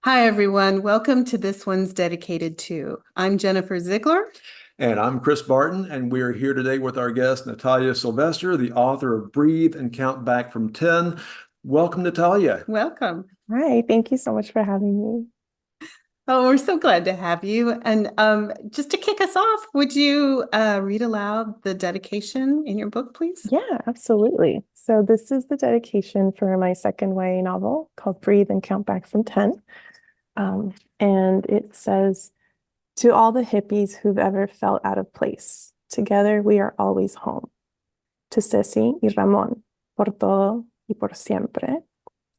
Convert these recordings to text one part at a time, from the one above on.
Hi, everyone. Welcome to This One's Dedicated To. I'm Jennifer Ziegler. And I'm Chris Barton, and we are here today with our guest, Natalia Sylvester, the author of Breathe and Count Back from 10. Welcome, Natalia. Welcome. Hi, thank you so much for having me. Oh, we're so glad to have you. And just to kick us off, would you read aloud the dedication in your book, please? Yeah, absolutely. So this is the dedication for my second YA novel called Breathe and Count Back from 10. And it says, to all the hippies who've ever felt out of place, together we are always home. To Ceci y Ramon, por todo y por siempre,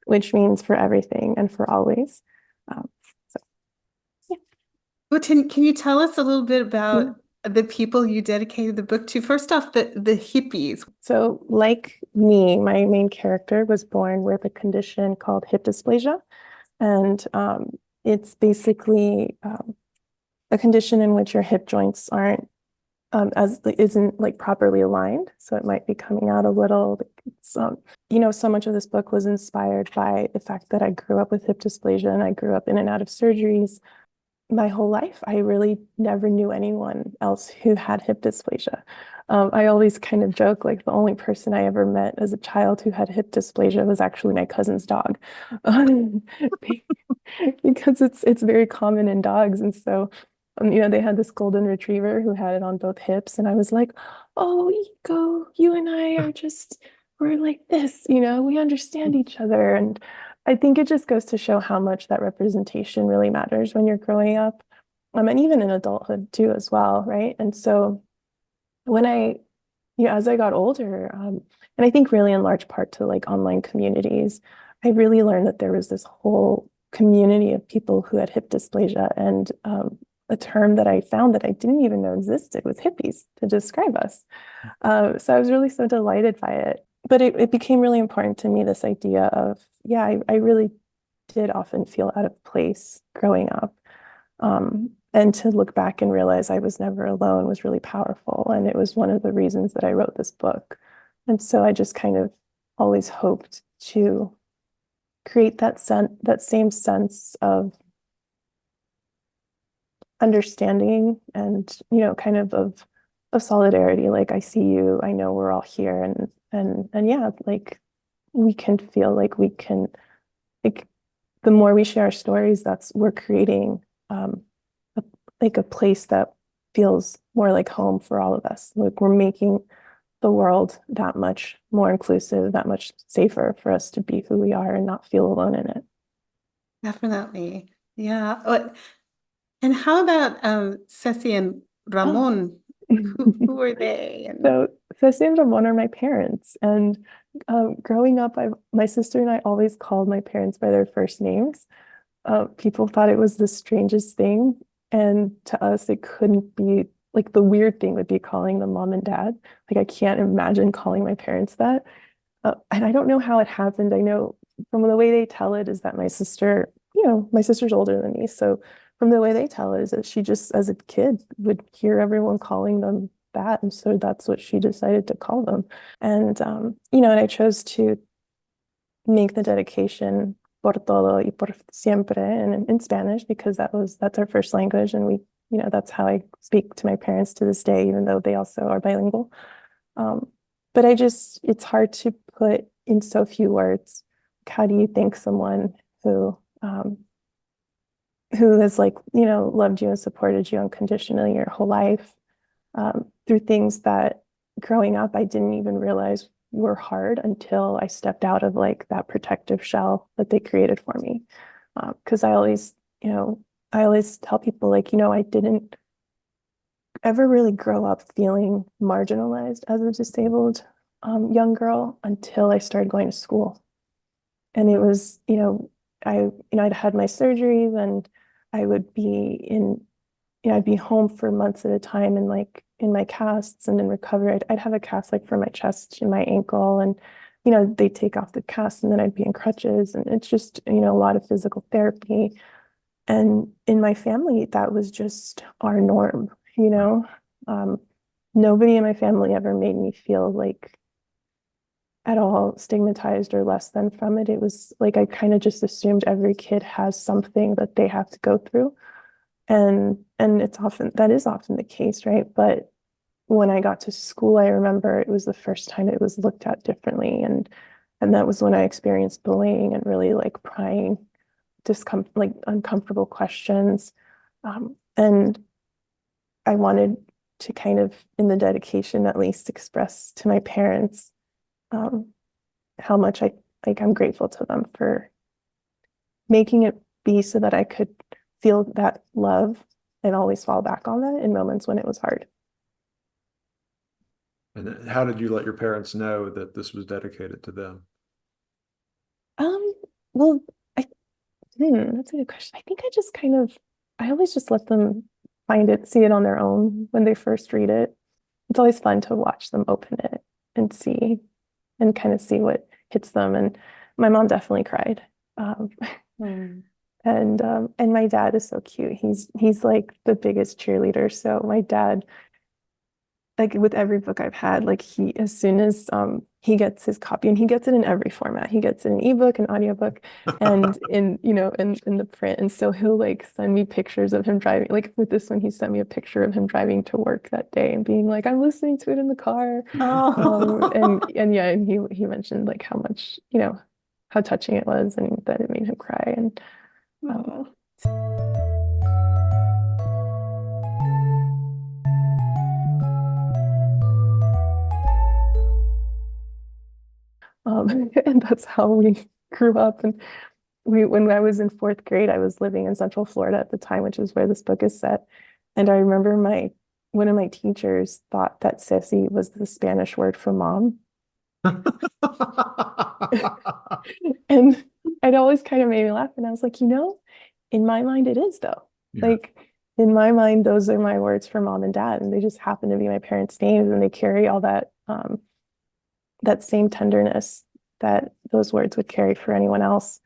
which means for everything and for always. Um, so, yeah. Well, can you tell us a little bit Mm-hmm. about the people you dedicated the book to? First off, the hippies. So, like me, my main character was born with a condition called hip dysplasia. And it's basically a condition in which your hip joints aren't isn't like properly aligned. So it might be coming out a little. So much of this book was inspired by the fact that I grew up with hip dysplasia and I grew up in and out of surgeries my whole life. I really never knew anyone else who had hip dysplasia. I always kind of joke like the only person I ever met as a child who had hip dysplasia was actually my cousin's dog, because it's very common in dogs. And so, they had this golden retriever who had it on both hips, and I was like, "Oh, Ego, you and I we're like this, we understand each other." And I think it just goes to show how much that representation really matters when you're growing up, and even in adulthood too, as well, right? And so when as I got older, and I think really in large part to like online communities, I really learned that there was this whole community of people who had hip dysplasia, and a term that I found that I didn't even know existed was hippies to describe us. So I was really so delighted by it. But it became really important to me, this idea of, yeah, I really did often feel out of place growing up. And to look back and realize I was never alone was really powerful. And it was one of the reasons that I wrote this book. And so I just kind of always hoped to create that same sense of understanding and, kind of solidarity. Like, I see you, I know we're all here, and yeah, like we can feel like we can, like, the more we share our stories, that's we're creating a, like a place that feels more like home for all of us. Like, we're making the world that much more inclusive, that much safer for us to be who we are and not feel alone in it. Definitely. Yeah. And how about Ceci and Oh. Ramon? Who are they? And So Ceci and Ramon are my parents. And growing up, my sister and I always called my parents by their first names. People thought it was the strangest thing. And to us, it couldn't be like the weird thing would be calling them mom and dad. Like, I can't imagine calling my parents that. And I don't know how it happened. I know from the way they tell it is that my sister's older than me. So from the way they tell it is that she just, as a kid, would hear everyone calling them that. And so that's what she decided to call them. And, and I chose to make the dedication por todo y por siempre in Spanish because that's our first language. And that's how I speak to my parents to this day, even though they also are bilingual. Um, but it's hard to put in so few words. How do you thank someone who has, like, loved you and supported you unconditionally your whole life, through things that growing up I didn't even realize were hard until I stepped out of like that protective shell that they created for me. Because I always tell people, like, I didn't ever really grow up feeling marginalized as a disabled young girl until I started going to school. And it was, I'd had my surgeries, and I would be I'd be home for months at a time, and like in my casts and in recovery. I'd have a cast like for my chest and my ankle, and they'd take off the cast, and then I'd be in crutches, and it's just, a lot of physical therapy. And in my family, that was just our norm, you know. Nobody in my family ever made me feel like at all stigmatized or less than from it. It was like I kind of just assumed every kid has something that they have to go through. And it's often that is often the case, right? But when I got to school, I remember it was the first time it was looked at differently. And that was when I experienced bullying and really like prying like uncomfortable questions. And I wanted to kind of, in the dedication, at least express to my parents how much I'm grateful to them for making it be so that I could feel that love and always fall back on that in moments when it was hard. And how did you let your parents know that this was dedicated to them? Um, well, that's a good question. I think I always just let them see it on their own when they first read it. It's always fun to watch them open it and see and kind of see what hits them. And my mom definitely cried. Mm. And my dad is so cute. He's like the biggest cheerleader. So my dad, like with every book I've had, like as soon as he gets his copy, and he gets it in every format. He gets it in ebook, an audiobook, and in the print. And so he'll like send me pictures of him driving. Like with this one, he sent me a picture of him driving to work that day and being like, I'm listening to it in the car. Oh. And yeah, and he mentioned like how much, how touching it was and that it made him cry. And Oh. and that's how we grew up. And when I was in fourth grade, I was living in Central Florida at the time, which is where this book is set. And I remember one of my teachers thought that sissy was the Spanish word for mom. And it always kind of made me laugh. And I was like, in my mind, it is though. Yeah. Like in my mind, those are my words for mom and dad. And they just happen to be my parents' names. And they carry all that same tenderness that those words would carry for anyone else.